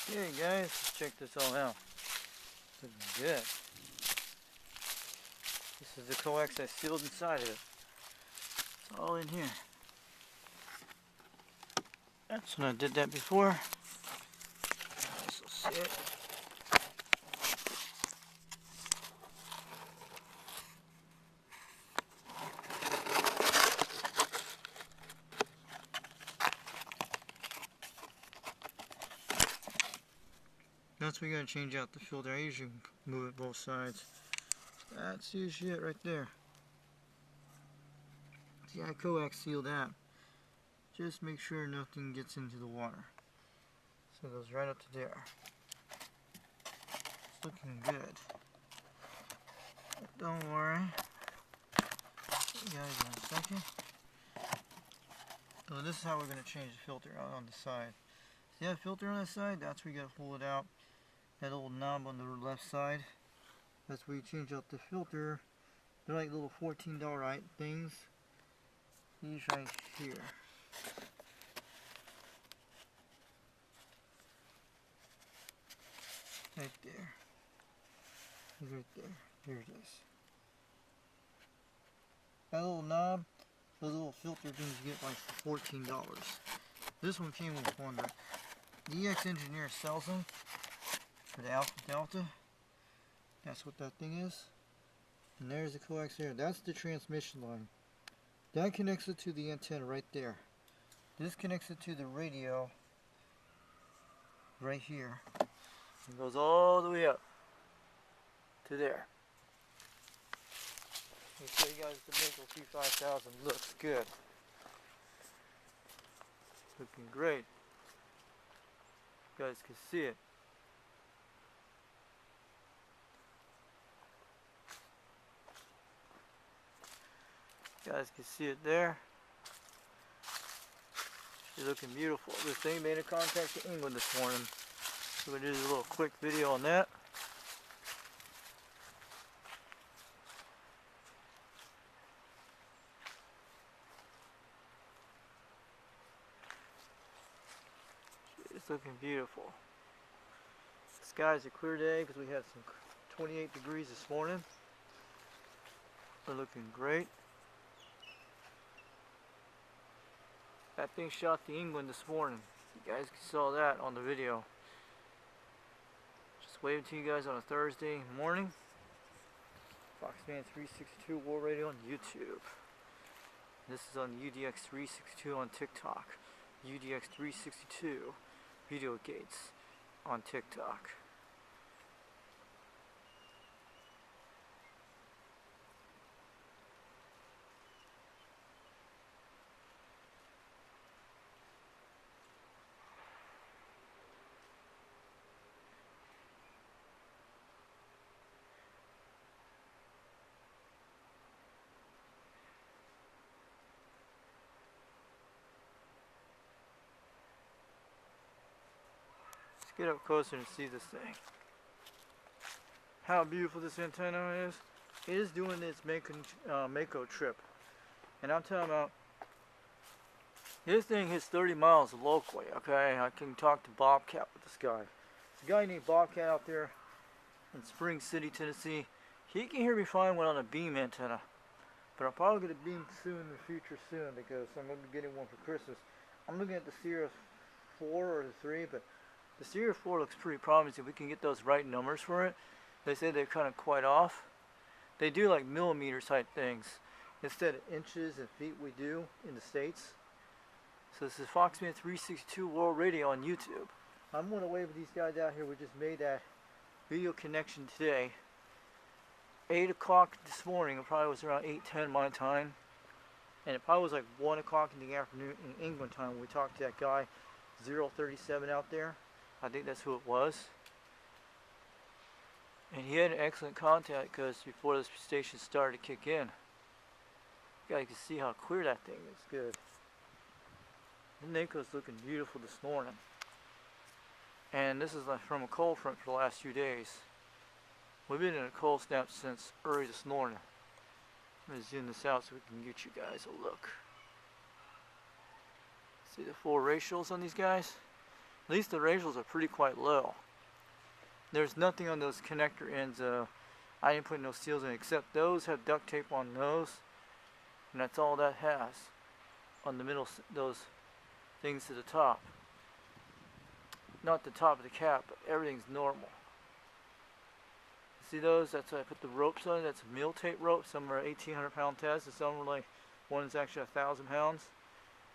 Hey guys, let's check this all out. Looking good. This is the coax I sealed inside of it. It's all in here. That's when I did that before. This will see it. That's where you gotta change out the filter. I usually move it both sides. That's usually it right there. See, I coax sealed that. Just make sure nothing gets into the water. So it goes right up to there. It's looking good. But don't worry. You guys in a second. So this is how we're going to change the filter out on the side. See that filter on the side? That's where you got to pull it out. That little knob on the left side. That's where you change out the filter. They're like little $14 things. These right here. Right there. Right there. There it is. That little knob, those little filter things you get like for $14. This one came with one, but the EX Engineer sells them for the Alpha Delta. That's what that thing is. And there's the coax there. That's the transmission line. That connects it to the antenna right there. This connects it to the radio right here. It goes all the way up to there. Let me show you guys the Macov5000 looks good. Looking great. You guys can see it. You guys can see it there. She's looking beautiful. This thing made a contact to England this morning. So we're going to do a little quick video on that. It's looking beautiful. The sky's a clear day because we had some 28 degrees this morning. We're looking great. That thing shot to England this morning. You guys saw that on the video. Just waving to you guys on a Thursday morning. Foxman362 War Radio on YouTube. This is on UDX362 on TikTok. UDX362 Video Gates on TikTok. Get up closer and see this thing. How beautiful this antenna is. It is doing its Mako trip. And I'm talking about, this thing hits 30 miles locally, okay? I can talk to Bobcat with this guy. There's a guy named Bobcat out there in Spring City, Tennessee. He can hear me fine when on a beam antenna. But I'm probably going to beam soon in the future soon because I'm going to be getting one for Christmas. I'm looking at the Sierra 4 or the 3, but the Sierra 4 looks pretty promising. We can get those right numbers for it. They say they're kind of quite off. They do like millimeter type things instead of inches and feet we do in the States. So this is Foxman362 World Radio on YouTube. I'm going to wave these guys out here. We just made that video connection today. 8 o'clock this morning. It probably was around 8:10 my time. And it probably was like 1 o'clock in the afternoon in England time when we talked to that guy 037 out there. I think that's who it was. And he had an excellent contact because before the station started to kick in. You guys can see how clear that thing is. Good. The Mako's looking beautiful this morning. And this is like from a cold front for the last few days. We've been in a cold snap since early this morning. I'm going to zoom this out so we can get you guys a look. See the full ratios on these guys? At least the ratios are pretty quite low. There's nothing on those connector ends. I didn't put no seals in, except those have duct tape on those, and that's all that has on the middle, those things to the top. Not the top of the cap, but everything's normal. See those? That's why I put the ropes on. That's mill tape rope. Some are 1,800 pound tests, and some are like, one is actually 1,000 pounds.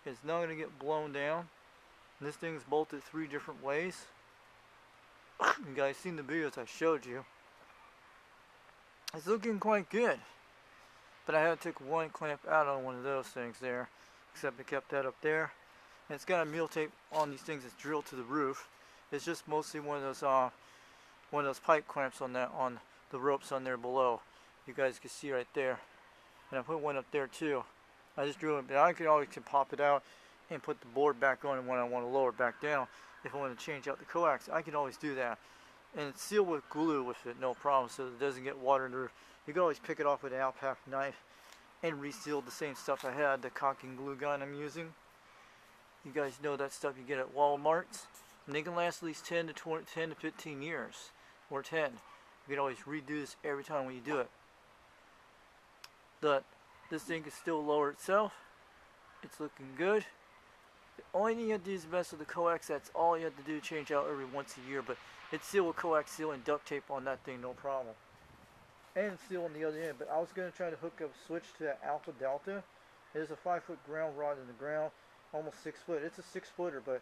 It's not going to get blown down. And this thing's bolted 3 different ways. You guys seen the videos I showed you. It's looking quite good. But I had to take one clamp out on one of those things there. Except I kept that up there. And it's got a mill tape on these things that's drilled to the roof. It's just mostly one of those pipe clamps on the ropes on there below. You guys can see right there. And I put one up there too. I just drew it, but I could always pop it out and put the board back on when I want to lower it back down. If I want to change out the coax, I can always do that. And it's sealed with glue with it, no problem, so it doesn't get water in the roof. You can always pick it off with an Alpaca knife and reseal the same stuff I had, the caulking glue gun I'm using. You guys know that stuff you get at Walmart's. And they can last at least 10 to 15 years, or 10. You can always redo this every time when you do it. But this thing can still lower itself. It's looking good. The only thing you have to do is mess with the coax. That's all you have to do, change out every once a year. But it's sealed with coax seal and duct tape on that thing, no problem. And seal on the other end. But I was going to try to hook up, switch to that Alpha Delta. There's a 5-foot ground rod in the ground, almost 6 foot. It's a 6-footer, but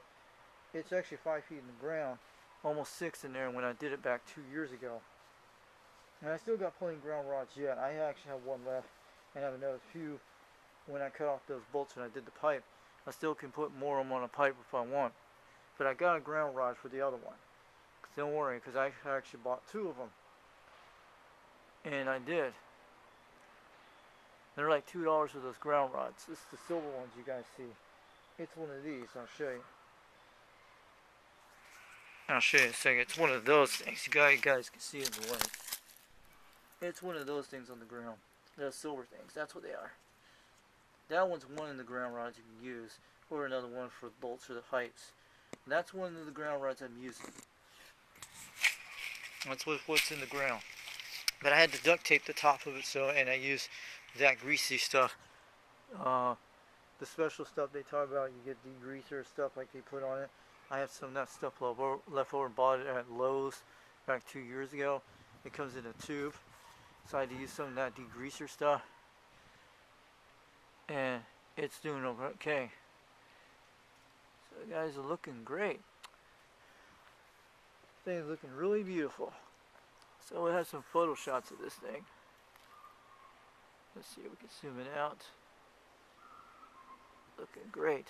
it's actually 5 feet in the ground, almost 6 in there when I did it back 2 years ago. And I still got plenty of ground rods yet. I actually have one left, and I have another few when I cut off those bolts when I did the pipe. I still can put more of them on a pipe if I want. But I got a ground rod for the other one. Don't worry, because I actually bought 2 of them. And I did. They're like $2 for those ground rods. This is the silver ones you guys see. It's one of these. I'll show you. I'll show you in a second. It's one of those things. You guys can see in the light. It's one of those things on the ground. Those silver things. That's what they are. That one's one of the ground rods you can use, or another one for bolts for the pipes. And that's one of the ground rods I'm using. That's what's in the ground. But I had to duct tape the top of it, and I used that greasy stuff. The special stuff they talk about, you get degreaser stuff like they put on it. I have some of that stuff left over, bought it at Lowe's back 2 years ago. It comes in a tube. So I had to use some of that degreaser stuff. And it's doing okay. So the guys are looking great. Thing's looking really beautiful. So we'll have some photo shots of this thing. Let's see if we can zoom it out. Looking great.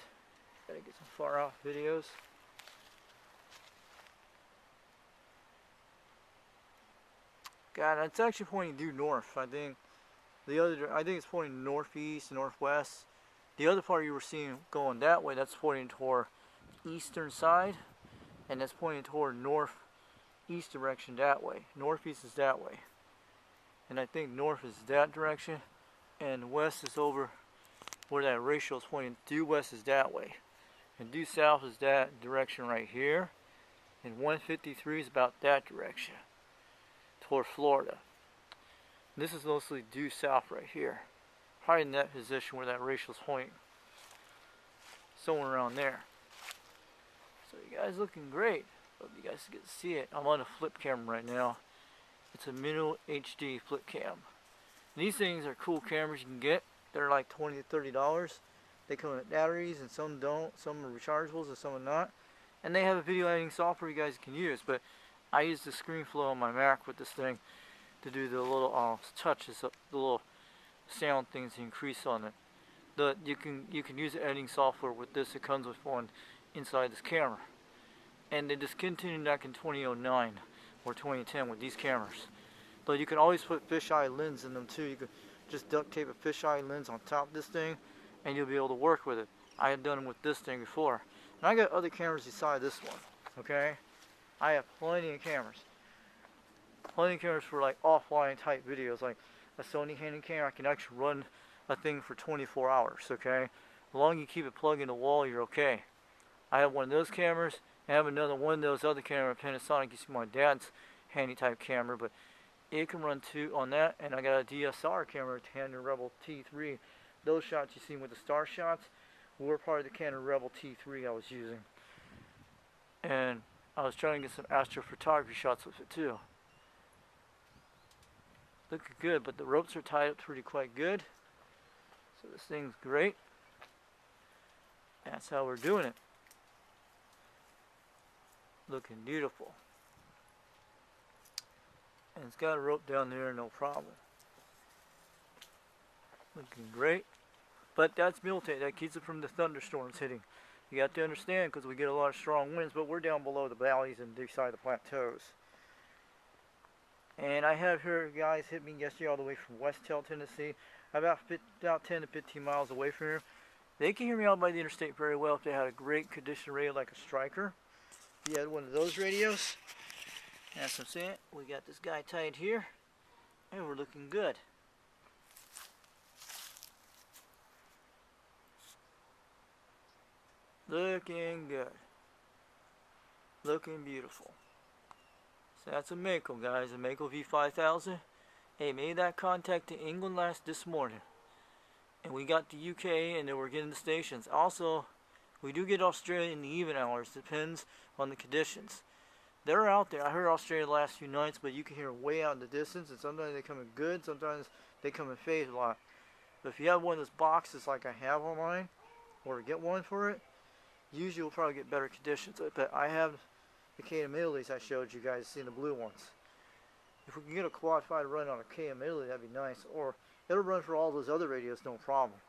Gotta get some far off videos. God, it's actually pointing due north. I think it's pointing northeast, northwest. The other part you were seeing going that way, that's pointing toward eastern side, and that's pointing toward northeast direction that way. Northeast is that way, and I think north is that direction, and west is over where that ratio is pointing. Due west is that way, and due south is that direction right here, and 153 is about that direction toward Florida. And this is mostly due south right here, probably in that position where that ratio is pointing, somewhere around there. So you guys looking great. Hope you guys get to see it. I'm on a flip camera right now. It's a Mino HD flip cam. And these things are cool cameras you can get. They're like $20 to $30. They come with batteries, and some don't. Some are rechargeables and some are not. And they have a video editing software you guys can use. But I use the ScreenFlow on my Mac with this thing to do the little touches, the little sound things to increase on it. You can use the editing software with this. It comes with one inside this camera. And they discontinued back in 2009 or 2010 with these cameras. But you can always put fisheye lens in them too. You could just duct tape a fisheye lens on top of this thing, and you'll be able to work with it. I had done it with this thing before. And I got other cameras beside this one, okay? I have plenty of cameras. Plenty of cameras for like offline type videos, like a Sony Handy camera. I can actually run a thing for 24 hours, okay? As long as you keep it plugged in the wall, you're okay. I have one of those cameras, I have another one of those other camera, Panasonic. You see my dad's handy type camera, but it can run 2 on that. And I got a DSLR camera, Canon Rebel T3. Those shots you see with the star shots were part of the Canon Rebel T3 I was using. And I was trying to get some astrophotography shots with it too. Looking good, but the ropes are tied up pretty quite good. So this thing's great. That's how we're doing it. Looking beautiful. And it's got a rope down there, no problem. Looking great. But that's miltate. That keeps it from the thunderstorms hitting. You got to understand, because we get a lot of strong winds, but we're down below the valleys and beside the plateaus. And I have heard guys hit me yesterday all the way from West Tail, Tennessee. About 10 to 15 miles away from here. They can hear me out by the interstate very well if they had a great condition radio like a Striker. If you had one of those radios. That's what I'm saying. We got this guy tied here. And we're looking good. Looking good. Looking beautiful. So that's a Macov, guys. A Macov5000. Hey, made that contact to England this morning. And we got the UK and then we're getting the stations. Also, we do get Australia in the even hours. Depends on the conditions. They're out there. I heard Australia the last few nights, but you can hear them way out in the distance. And sometimes they come in good. Sometimes they come in fade a lot. But if you have one of those boxes like I have on mine, or get one for it, usually you'll probably get better conditions. But I have the KM Italy's I showed you guys, seen the blue ones. If we can get a quad 5 to run on a KM Italy, that'd be nice. Or it'll run for all those other radios, no problem.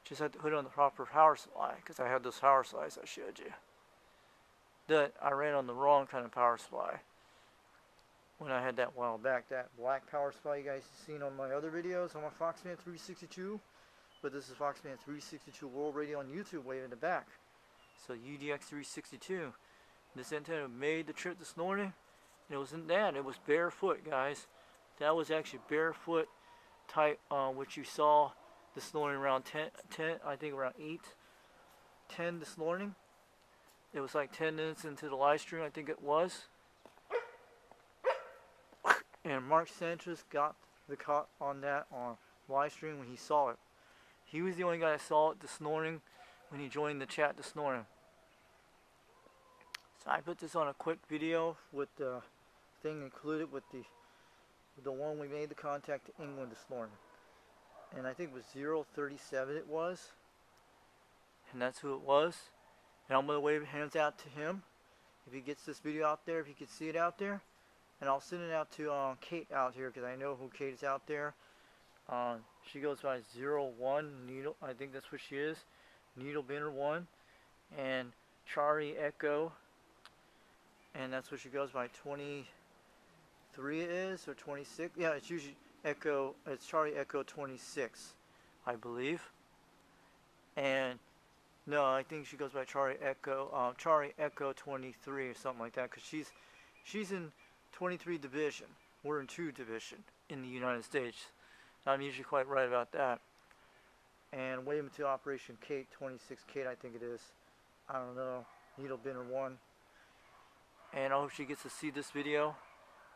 Just have to put it on the proper power supply, because I had those power supplies I showed you. That I ran on the wrong kind of power supply when I had that a while back. That black power supply you guys have seen on my other videos on my Foxman 362. But this is Foxman 362 World Radio on YouTube way in the back. So UDX 362. This antenna made the trip this morning. And it wasn't that. It was barefoot, guys. That was actually barefoot type, which you saw this morning around 10, I think around 10 this morning. It was like 10 minutes into the live stream, I think it was. And Mark Sanchez got the cut on that on live stream when he saw it. He was the only guy that saw it this morning when he joined the chat this morning. So I put this on a quick video with the thing included with the one we made the contact to England this morning. And I think it was 037 it was. And that's who it was. And I'm going to wave hands out to him if he gets this video out there, if he can see it out there. And I'll send it out to Kate out here, because I know who Kate is out there. She goes by 01 Needle, I think that's what she is. Needle Binner 1. And Charlie Echo. And that's what she goes by. 23 it is, or 26. Yeah, it's usually Echo, it's Charlie Echo 26, I believe. And no, I think she goes by Charlie Echo 23 or something like that, because she's in 23 division. We're in 2 division in the United States. I'm usually quite right about that. And waiting to Operation Kate 26 Kate, I think it is. I don't know. Needle Binner 1. And I hope she gets to see this video.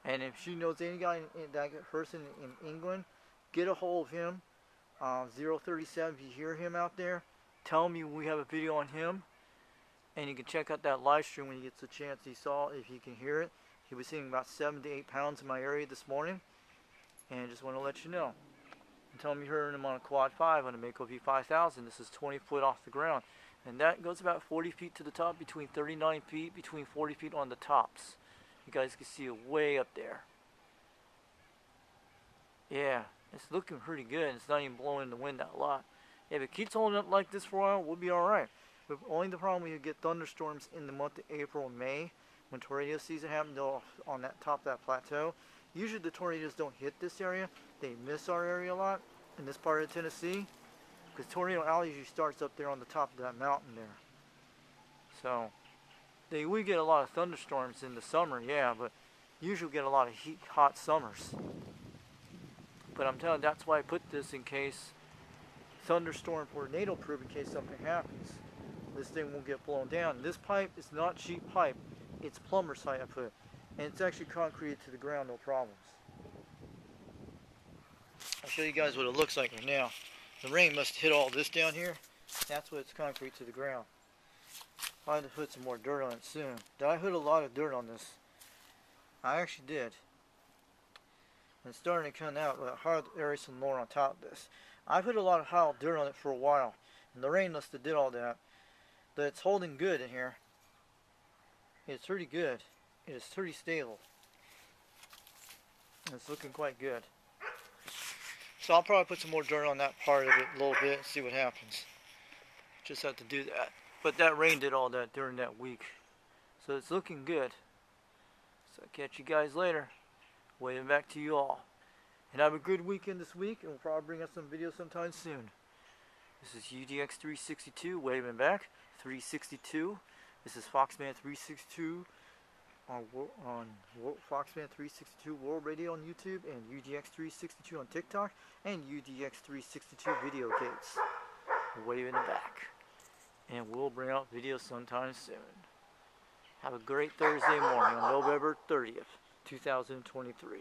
And if she knows any guy, that person in England, get a hold of him. 037, if you hear him out there, tell me we have a video on him. And you can check out that live stream when he gets a chance. He saw, if he can hear it. He was seeing about 7 to 8 pounds in my area this morning. And I just want to let you know. And tell me you heard him on a quad 5 on a Macov5000. This is 20 foot off the ground. And that goes about 40 feet to the top, between 39 feet, between 40 feet on the tops. You guys can see it way up there. Yeah, it's looking pretty good. It's not even blowing the wind that a lot. If it keeps holding up like this for a while, we'll be alright. But only the problem, we get thunderstorms in the month of April and May, when tornado season happens on that top of that plateau. Usually the tornadoes don't hit this area. They miss our area a lot in this part of Tennessee. Because Tornado Alley usually starts up there on the top of that mountain there. So, we get a lot of thunderstorms in the summer, yeah, but usually we get a lot of hot summers. But I'm telling you, that's why I put this in case thunderstorm tornado proof in case something happens. this thing won't get blown down. This pipe is not cheap pipe. It's plumber's pipe I put. And it's actually concreted to the ground, no problems. I'll show you guys what it looks like right now. The rain must have hit all this down here. That's what it's concrete to the ground. I'll have to put some more dirt on it soon. Did I put a lot of dirt on this? I actually did. And it's starting to come out with hard area some more on top of this. I put a lot of hard dirt on it for a while. And the rain must have did all that. But it's holding good in here. It's pretty good. It is pretty stable. And it's looking quite good. So I'll probably put some more dirt on that part of it a little bit and see what happens. Just have to do that. But that rain did all that during that week. So it's looking good. So I'll catch you guys later. Waving back to you all. And have a good weekend this week, and we'll probably bring out some videos sometime soon. This is UDX362 waving back. 362. This is Foxman362 on Foxman362 World Radio on YouTube, and UDX362 on TikTok, and UDX362 Video Gates. Waving it back. And we'll bring out videos sometime soon. Have a great Thursday morning on November 30th, 2023.